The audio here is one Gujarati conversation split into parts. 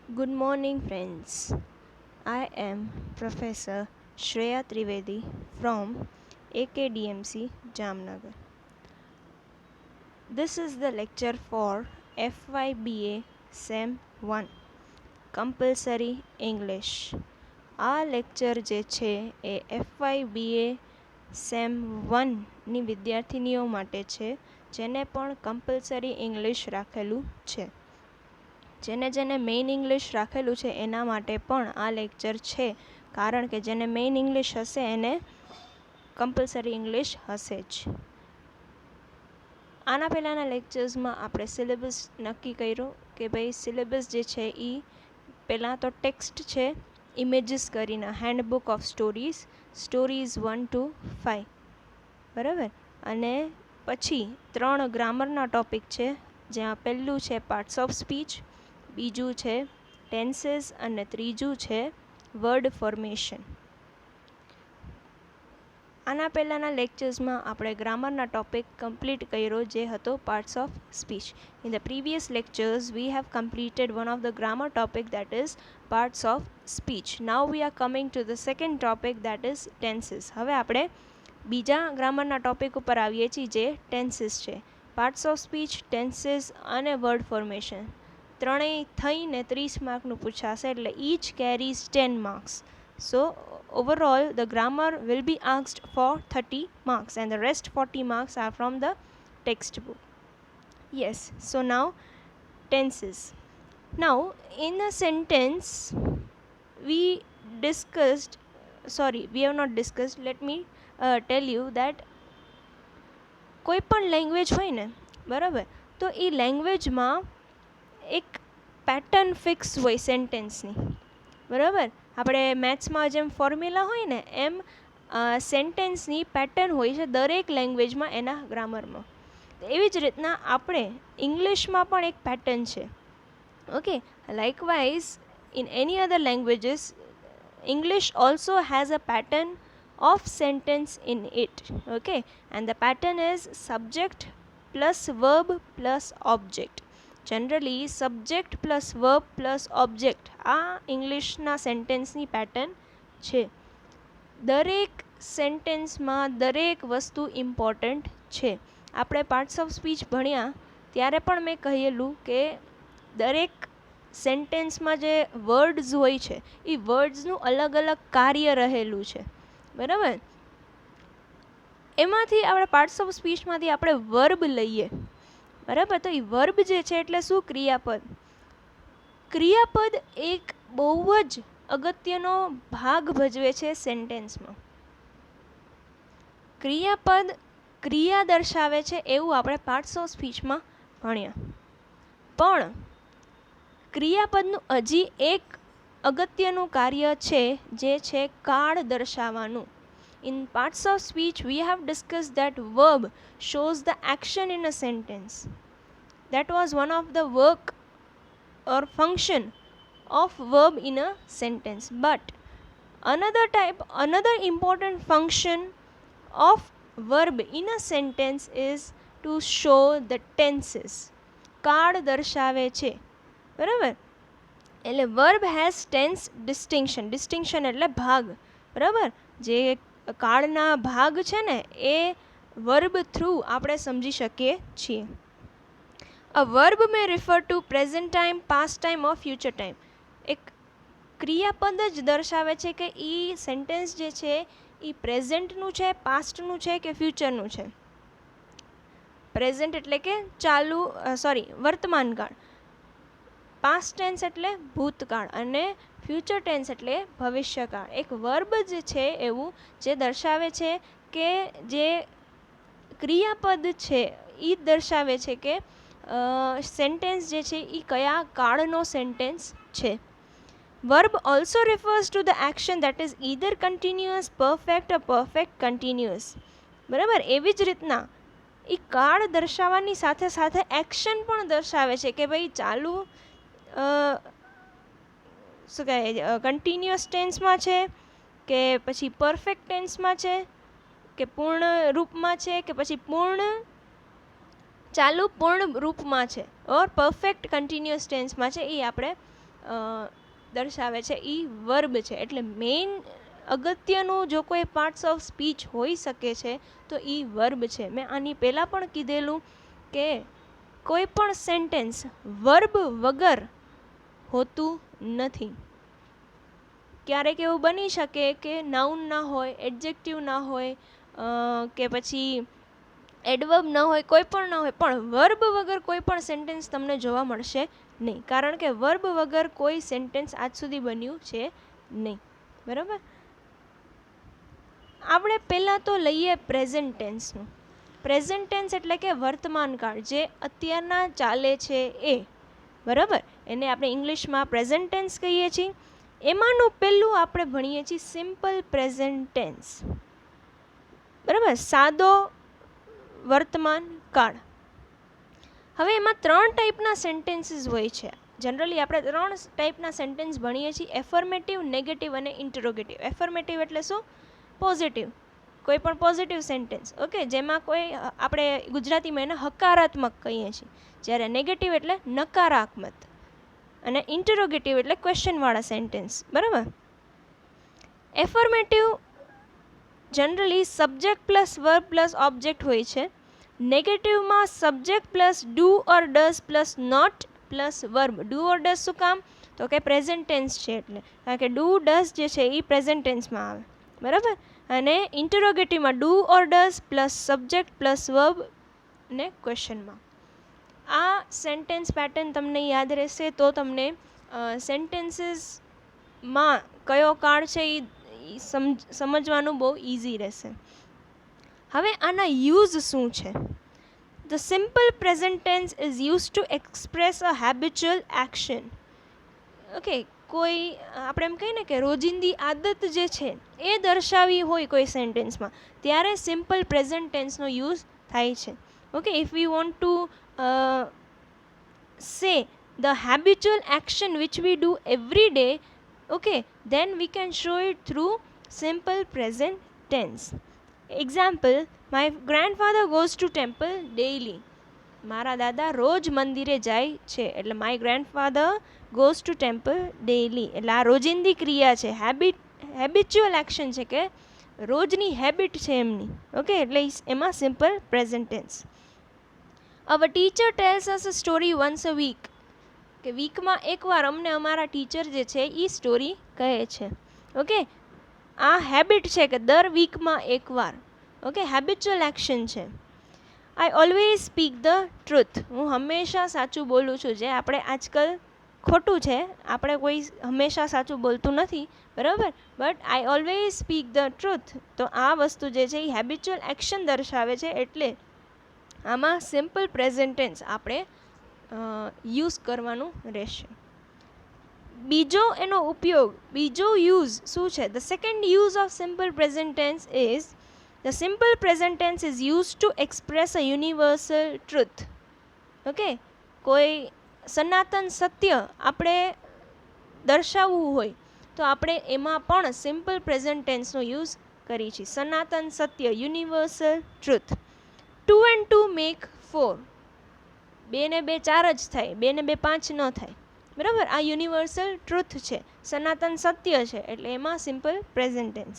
Good morning, friends. I am Professor Shreya Trivedi from AKDMC Jamnagar. This is the lecture for FYBA SEM 1 Compulsory English. આ લેક્ચર જે છે એ FYBA SEM 1ની વિદ્યાર્થીનીઓ માટે છે જેને પણ કમ્પલસરી ઇંગ્લિશ રાખેલું છે. જેને મેઇન ઇંગ્લિશ રાખેલું છે એના માટે પણ આ લેક્ચર છે, કારણ કે જેને મેઇન ઇંગ્લિશ હશે એને કમ્પલસરી ઇંગ્લિશ હશે જ. આના પહેલાંના લેક્ચર્સમાં આપણે સિલેબસ નક્કી કર્યો કે ભાઈ સિલેબસ જે છે એ પહેલાં તો ટેક્સ્ટ છે ઇમેજીસ કરીને હેન્ડબુક ઓફ સ્ટોરીઝ 1 to 5, બરાબર. અને પછી 3 ગ્રામરના ટોપિક છે, જ્યાં પહેલું છે પાર્ટ્સ ઓફ સ્પીચ, બીજું છે ટેન્સીસ અને ત્રીજું છે વર્ડ ફોર્મેશન. આના પહેલાંના લેક્ચર્સમાં આપણે ગ્રામરના ટોપિક કમ્પ્લીટ કર્યો જે હતો parts of speech. In the previous lectures we have completed one of the grammar topic that is parts of speech. Now we are coming to the second topic that is tenses. હવે આપણે બીજા ગ્રામરના ટોપિક ઉપર આવીએ છીએ જે ટેન્સીસ છે. પાર્ટ્સ ઓફ સ્પીચ, ટેન્સીસ અને વર્ડ ફોર્મેશન ત્રણેય થઈને 30 માર્કનું પૂછાશે, એટલે each carries 10 marks. So overall the grammar will be asked for 30 marks and the rest 40 marks are from the textbook. Yes, so now tenses. Now in a sentence we have not discussed, let me tell you that કોઈ પણ લેંગ્વેજ હોય ને, બરાબર, તો એ લેંગ્વેજમાં એક પેટર્ન ફિક્સ હોય સેન્ટેન્સની, બરાબર. આપણે મેથ્સમાં જેમ ફોર્મ્યુલા હોય ને એમ સેન્ટેન્સની પેટર્ન હોય છે દરેક લેંગ્વેજમાં એના ગ્રામરમાં. એવી જ રીતના આપણે ઇંગ્લિશમાં પણ એક પેટર્ન છે. Okay, likewise in any other languages English also has a pattern of sentence in it. Okay, and the pattern is subject plus verb plus object. Generally subject plus verb plus object આ ઇંગ્લિશના સેન્ટેન્સની પેટર્ન છે. દરેક સેન્ટેન્સમાં દરેક વસ્તુ ઇમ્પોર્ટન્ટ છે. આપણે પાર્ટ્સ ઓફ સ્પીચ ભણ્યા ત્યારે પણ મેં કહેલું કે દરેક સેન્ટેન્સમાં જે વર્ડ્સ હોય છે એ વર્ડ્સનું અલગ અલગ કાર્ય રહેલું છે, બરાબર. એમાંથી આપણે પાર્ટ્સ ઓફ સ્પીચમાંથી આપણે વર્બ લઈએ, બરાબર. તો એ વર્બ જે છે એટલે શું? ક્રિયાપદ. ક્રિયાપદ એક બહુ જ અગત્યનો ભાગ ભજવે છે સેન્ટેન્સમાં. ક્રિયાપદ ક્રિયા દર્શાવે છે એવું આપણે પાર્ટ્સ ઓફ સ્પીચમાં ભણ્યા. પણ ક્રિયાપદનું હજી એક અગત્યનું કાર્ય છે જે છે કાળ દર્શાવવાનું. In parts of speech we have discussed that verb shows the action in a sentence. That was one of the work or function of verb in a sentence. But another important function of verb in a sentence is to show the tenses. કાળ દર્શાવે છે, બરાબર. એટલે વર્બ હેઝ ટેન્સ ડિસ્ટિંક્શન એટલે ભાગ, બરાબર. જે કાળના ભાગ છે ને એ વર્બ થ્રુ આપણે સમજી શકીએ છીએ. A verb may refer to present time, past time or future time. એક ક્રિયાપદ જ દર્શાવે છે કે એ સેન્ટેન્સ જે છે એ પ્રેઝન્ટનું છે, પાસ્ટનું છે કે ફ્યુચરનું છે. પ્રેઝન્ટ એટલે કે વર્તમાન કાળ, પાસ્ટ ટેન્સ એટલે ભૂતકાળ અને ફ્યુચર ટેન્સ એટલે ભવિષ્યકાળ. એક વર્બ જ છે એવું જે દર્શાવે છે કે જે ક્રિયાપદ છે એ દર્શાવે છે કે સેન્ટેન્સ જે છે એ કયા કાળનો સેન્ટેન્સ છે. Verb also refers to the action that is either continuous, perfect or perfect continuous, બરાબર. એવી જ રીતના એ કાળ દર્શાવવાની સાથે સાથે એક્શન પણ દર્શાવે છે કે ભાઈ ચાલુ શું કહેવાય કન્ટિન્યુઅસ ટેન્સમાં છે કે પછી પરફેક્ટ ટેન્સમાં છે કે પૂર્ણ રૂપમાં છે કે પછી પૂર્ણ રૂપમાં છે ઓર પરફેક્ટ કન્ટિન્યુઅસ ટેન્સમાં છે, એ આપણે દર્શાવે છે એ વર્બ છે. એટલે મેઇન અગત્યનું જો કોઈ પાર્ટ્સ ઓફ સ્પીચ હોઈ શકે છે તો એ વર્બ છે. મેં આની પહેલાં પણ કીધેલું કે કોઈ પણ સેન્ટેન્સ વર્બ વગર હોતું નથી. ક્યારેક એવું બની શકે કે નાઉન ના હોય, એડજેક્ટિવ ના હોય, કે પછી એડવર્બ ન હોય, કોઈ પણ ન હોય, પણ વર્બ વગર કોઈ પણ સેન્ટેન્સ તમને જોવા મળશે નહીં. કારણ કે વર્બ વગર કોઈ સેન્ટેન્સ આજ સુધી બન્યું છે નહીં. બરાબર. આપણે પહેલાં તો લઈએ પ્રેઝન્ટ ટેન્સનું. પ્રેઝન્ટ ટેન્સ એટલે કે વર્તમાન કાળ, જે અત્યારના ચાલે છે એ. બરાબર. એને આપણે ઇંગ્લિશમાં પ્રેઝન્ટ ટેન્સ કહીએ છીએ. એમાંનું પહેલું આપણે ભણીએ છીએ સિમ્પલ પ્રેઝન્ટ ટેન્સ. બરાબર. સાદો વર્તમાન કાળ. હવે એમાં 3 ટાઈપના સેન્ટેન્સીસ હોય છે. જનરલી આપણે 3 ટાઈપના સેન્ટેન્સ ભણીએ છીએ: એફર્મેટિવ, નેગેટિવ અને ઇન્ટરોગેટિવ. એફર્મેટિવ એટલે શું? પોઝિટિવ. કોઈ પણ પોઝિટિવ સેન્ટેન્સ, ઓકે, જેમાં કોઈ આપણે ગુજરાતીમાં એને હકારાત્મક કહીએ છીએ. જ્યારે નેગેટિવ એટલે નકારાત્મક અને ઇન્ટરોગેટિવ એટલે ક્વેશ્ચનવાળા સેન્ટેન્સ. બરાબર. Affirmative generally subject plus verb plus object હોય છે. નેગેટિવમાં subject plus do or does plus not plus verb. Do or does શું કામ? તો કે પ્રેઝન્ટ ટેન્સ છે એટલે, કારણ કે ડુ ડઝ જે છે એ પ્રેઝન્ટ ટેન્સમાં આવે. બરાબર. અને ઇન્ટરોગેટિવમાં do or does plus subject plus verb ને ક્વેશ્ચનમાં. આ સેન્ટેન્સ પેટર્ન તમને યાદ રહેશે તો તમને સેન્ટેન્સીસમાં કયો કાળ છે એ સમજવાનું બહુ ઇઝી રહેશે. હવે આના યુઝ શું છે? The simple present tense is use to express a habitual action. Okay, કોઈ આપણે એમ કહીએ ને કે રોજિંદી આદત જે છે એ દર્શાવી હોય કોઈ સેન્ટેન્સમાં, ત્યારે સિમ્પલ પ્રેઝન્ટ ટેન્સનો યુઝ થાય છે. Okay, if we want to say the habitual action which we do every day, okay, then we can show it through simple present tense. Example, my grandfather goes to temple daily. મારા દાદા રોજ મંદિરે જાય છે. એટલે my grandfather goes to temple daily એટલે આ રોજિંદી ક્રિયા છે, હેબિચ્યુઅલ એક્શન છે, કે રોજની હેબિટ છે એમની. ઓકે, એટલે એમાં simple present tense. Our teacher tells us a story once a week. કે વીકમાં એકવાર અમને અમારા ટીચર જે છે એ સ્ટોરી કહે છે. ઓકે, આ હેબિટ છે કે દર વીકમાં એકવાર. ઓકે, હેબિચ્યુઅલ એક્શન છે. I always speak the truth. હું હંમેશા સાચું બોલું છું. જે આપણે આજકાલ ખોટું છે, આપણે કોઈ હંમેશા સાચું બોલતું નથી. બરાબર. But I always speak the truth. તો આ વસ્તુ જે છે એ હેબિચ્યુઅલ એક્શન દર્શાવે છે. એટલે આમાં સિમ્પલ પ્રેઝન્ટ ટેન્સ આપણે યુઝ કરવાનું રહેશે. બીજો એનો ઉપયોગ, બીજો યુઝ શું છે? The second use of simple present tense is the simple present tense is use to express a universal truth. Okay, કોઈ સનાતન સત્ય આપણે દર્શાવવું હોય તો આપણે એમાં પણ સિમ્પલ પ્રેઝન્ટ ટેન્સનો યુઝ કરીએ છીએ. સનાતન સત્ય, યુનિવર્સલ ટ્રુથ. 2 and 2 make 4. 2 ને 2 4 જ થાય, 2 ને 2 5 ન થાય. બરાબર. આ યુનિવર્સલ ટ્રુથ છે, સનાતન સત્ય છે, એટલે એમાં simple present tense.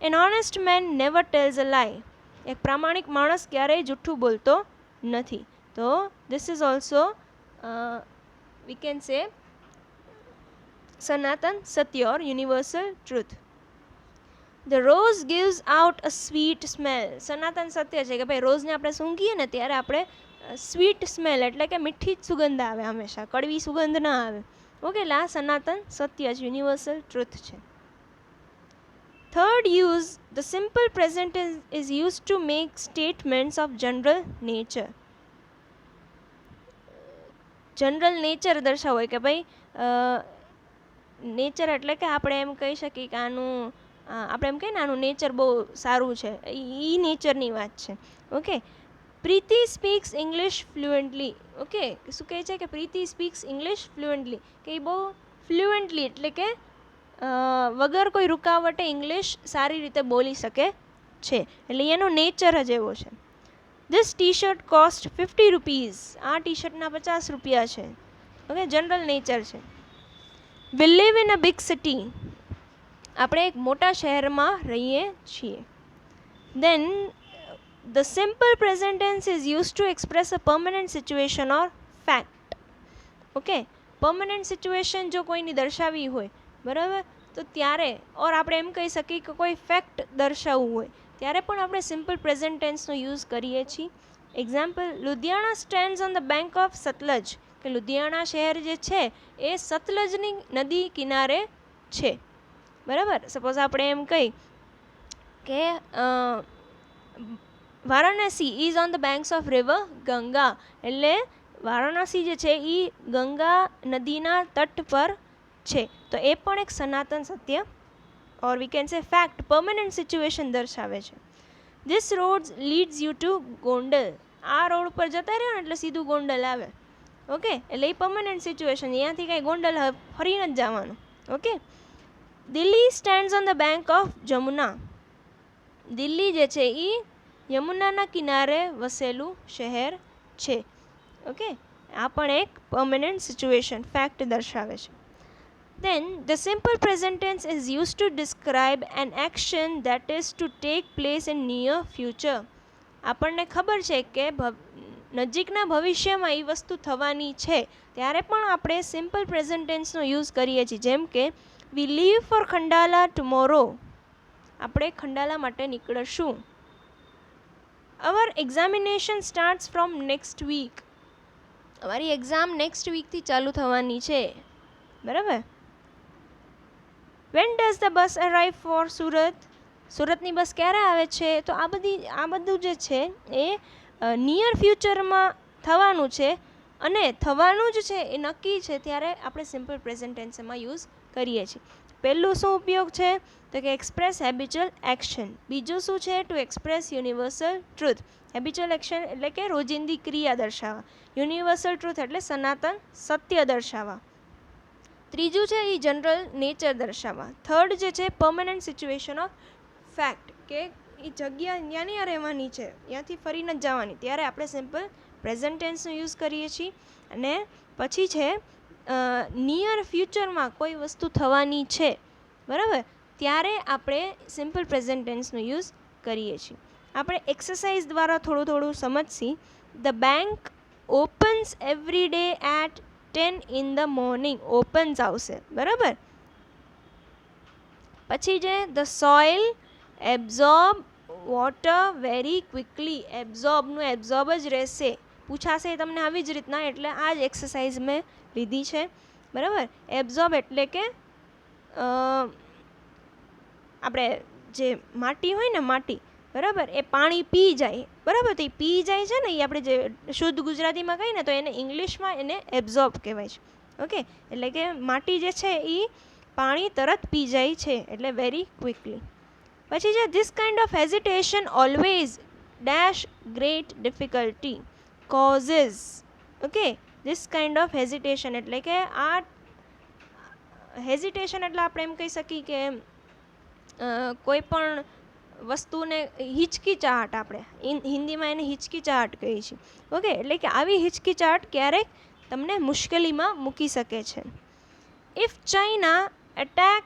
An honest man never tells a lie. એક પ્રામાણિક માણસ ક્યારેય જૂઠું બોલતો નથી. તો this is also we can say સનાતન સત્ય or universal truth. The rose gives out a sweet smell. સનાતન સત્ય છે કે ભાઈ રોઝને આપણે સૂંઘીએ ને ત્યારે આપણે સ્વીટ સ્મેલ એટલે કે મીઠી જ સુગંધ આવે, હંમેશા કડવી સુગંધ ના આવે. ઓકે, એટલે આ સનાતન સત્ય છે, યુનિવર્સલ ટ્રુથ છે. Third use, the simple present is use to make statements of general nature. General nature દર્શાવો હોય કે ભાઈ નેચર એટલે કે આપણે એમ કહી શકીએ કે આનું આપણે એમ કહીએ ને આનું નેચર બહુ સારું છે, એ નેચરની વાત છે. ઓકે, પ્રીતિ સ્પીક્સ ઇંગ્લિશ ફ્લુએન્ટલી. ઓકે, શું કહે છે કે પ્રીતિ સ્પીક્સ ઇંગ્લિશ ફ્લુએન્ટલી, કે એ બહુ ફ્લુએન્ટલી એટલે કે વગર કોઈ રૂકાવટે ઇંગ્લિશ સારી રીતે બોલી શકે છે. એટલે એનો નેચર જ એવો છે. This T shirt cost 50 rupees. આ ટી શર્ટના 50 રૂપિયા છે. ઓકે, જનરલ નેચર છે. We live in a big city. આપણે એક મોટા શહેરમાં રહીએ છીએ. Then the simple present tense is use to express a permanent situation or fact. Okay, permanent situation જો કોઈની દર્શાવી હોય, બરાબર, તો ત્યારે ઓર આપણે એમ કહી શકીએ કે કોઈ ફેક્ટ દર્શાવવું હોય ત્યારે પણ આપણે સિમ્પલ પ્રેઝન્ટ ટેન્સનો યુઝ કરીએ છીએ. Example, Ludhiana stands on the bank of Sutlej, કે લુધિયાણા શહેર જે છે એ સતલજની નદી કિનારે છે. બરાબર, સપોઝ આપણે એમ કહી કે Varanasi is on the banks of river Ganga, એટલે વારાણસી જે છે એ ગંગા નદીના તટ પર છે. તો એ પણ એક સનાતન સત્ય or we can say fact, permanent situation દર્શાવે છે. This road leads you to Gondal, આ રોડ પર જતા રહ્યો ને એટલે સીધું ગોંડલ આવે. ઓકે, એટલે એ પરમનન્ટ સિચ્યુએશન, અહીંયાથી કાંઈ ગોંડલ ફરીને જ જવાનું. Okay, Delhi stands on the bank of Jamuna, Delhi જે છે એ યમુનાના કિનારે વસેલું શહેર છે. ઓકે, આ પણ એક પરમનન્ટ સિચ્યુએશન ફેક્ટ દર્શાવે છે. Then the simple present tense is used to describe an action that is to take place in near future. આપણને ખબર છે કે નજીકના ભવિષ્યમાં એ વસ્તુ થવાની છે ત્યારે પણ આપણે સિમ્પલ પ્રેઝન્ટ ટેન્સનો યુઝ કરીએ છીએ. જેમ કે we leave for Khandala tomorrow, આપણે ખંડાલા માટે નીકળશું. Our examination starts from next week, અમારી એક્ઝામ નેક્સ્ટ વીકથી ચાલુ થવાની છે. બરાબર. When does the bus arrive for Surat, સુરતની બસ ક્યારે આવે છે? તો આ બધું જે છે એ નિયર ફ્યુચરમાં થવાનું છે અને થવાનું જ છે એ નક્કી છે ત્યારે આપણે સિમ્પલ પ્રેઝન્ટ ટેન્સમાં યુઝ કરીએ છીએ. પહેલું શું ઉપયોગ છે? તો કે એક્સપ્રેસ હેબિચ્યુઅલ એક્શન. બીજું શું છે? Two express universal truth. Habitual action એટલે કે રોજિંદી ક્રિયા દર્શાવવા. યુનિવર્સલ ટ્રુથ એટલે સનાતન સત્ય દર્શાવવા. ત્રીજું છે એ જનરલ નેચર દર્શાવવા. થર્ડ જે છે પરમનન્ટ સિચ્યુએશન ઓફ ફેક્ટ, કે એ જગ્યા ત્યાંની રહેવાની છે, ત્યાંથી ફરીને જ જવાની, ત્યારે આપણે સિમ્પલ પ્રેઝન્ટ ટેન્સનો યુઝ કરીએ છીએ. અને પછી છે નિયર ફ્યુચરમાં કોઈ વસ્તુ થવાની છે, બરાબર, ત્યારે આપણે સિમ્પલ પ્રેઝન્ટ ટેન્સનો યુઝ કરીએ છીએ. આપણે એક્સરસાઇઝ દ્વારા થોડું સમજશી. The bank opens every day at 10 in the morning, opens આવશે. બરાબર. પછી જે the soil absorb water very quickly, એબ્ઝોર્બનું એબ્ઝોર્બ જ રહેશે, પૂછાશે તમને આવી જ રીતના, એટલે આ જ એક્સરસાઇઝ મેં લીધી છે. બરાબર. એબ્ઝોર્બ એટલે કે આપણે જે માટી હોય ને, માટી, બરાબર, એ પાણી પી જાય. બરાબર, તો એ પી જાય છે ને, એ આપણે જે શુદ્ધ ગુજરાતીમાં કહીએ ને તો એને ઇંગ્લિશમાં એને એબ્ઝોર્બ કહેવાય છે. ઓકે, એટલે કે માટી જે છે એ પાણી તરત પી જાય છે, એટલે વેરી ક્વિકલી. પછી છે this kind of hesitation always dash great difficulty causes. Okay, this kind of hesitation એટલે કે આ હેઝિટેશન એટલે આપણે એમ કહી શકીએ કે કોઈ પણ વસ્તુને હિચકિચાહટ, આપણે હિન્દીમાં એને હિચકિચાહટ કહીએ છીએ. ઓકે, એટલે કે આવી હિચકિચાહટ ક્યારેક તમને મુશ્કેલીમાં મૂકી શકે છે. If China attack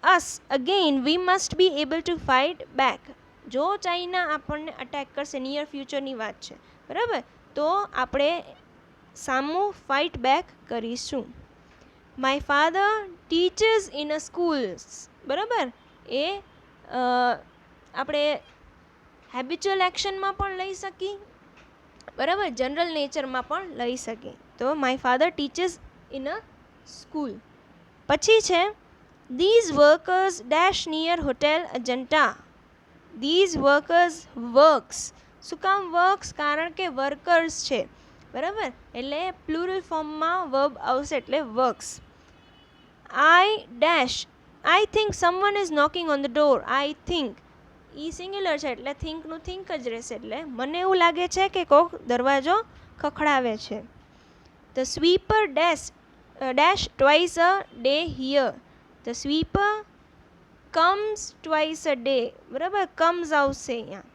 us again we must be able to fight back. જો ચાઇના આપણને અટેક કરશે, નિયર ફ્યુચરની વાત છે, બરાબર, તો આપણે સામું ફાઇટ બેક કરીશું. My father teachers in a schools, બરાબર, એ આપણે હેબિચ્યુઅલ એક્શનમાં પણ લઈ શકીએ, બરાબર, જનરલ નેચરમાં પણ લઈ શકીએ. તો my father teachers in a school. પછી છે these workers dash near hotel Ajanta. These workers works. શું કામ વર્ક્સ? કારણ કે વર્કર્સ છે, બરાબર, એટલે પ્લુરલ ફોર્મમાં વર્બ આવશે, એટલે works. I dash I think someone is knocking on the door. I think, E singular છે એટલે થિંકનું થિંક જ રહેશે, એટલે મને એવું લાગે છે કે કોક દરવાજો ખખડાવે છે. The sweeper dash twice a day here. The sweeper comes twice a day. બરાબર, કમ્સ આવશે અહીંયા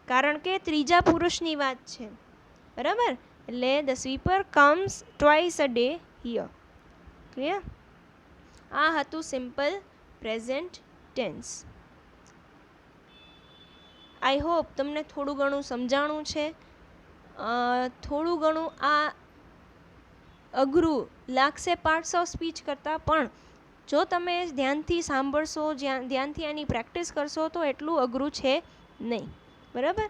કારણ કે ત્રીજા પુરુષની વાત છે, બરાબર, એટલે the sweeper comes twice a day here. Clear? આ હતું simple present tense. I hope તમને થોડું ઘણું સમજાણું છે. થોડું ઘણું આ અઘરું લાગશે પાર્ટ્સ ઓફ સ્પીચ કરતાં, પણ જો તમે ધ્યાનથી સાંભળશો, ધ્યાનથી આની પ્રેક્ટિસ કરશો તો એટલું અઘરું છે નહીં. બરાબર?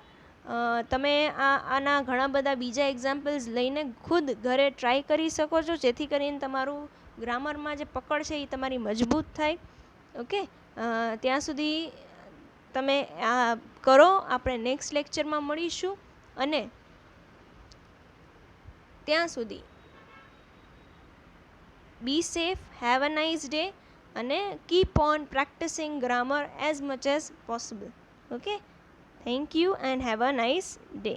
તમે આના ઘણા બધા બીજા એક્ઝામ્પલ્સ લઈને ખુદ ઘરે ટ્રાય કરી શકો છો, જેથી કરીને તમારું ગ્રામરમાં જે પકડ છે એ તમારી મજબૂત થાય. ઓકે, ત્યાં સુધી તમે આ કરો. આપણે નેક્સ્ટ લેક્ચરમાં મળીશું, અને ત્યાં સુધી be safe, have a nice day, અને keep on practising grammar as much as possible. Okay, thank you and have a nice day.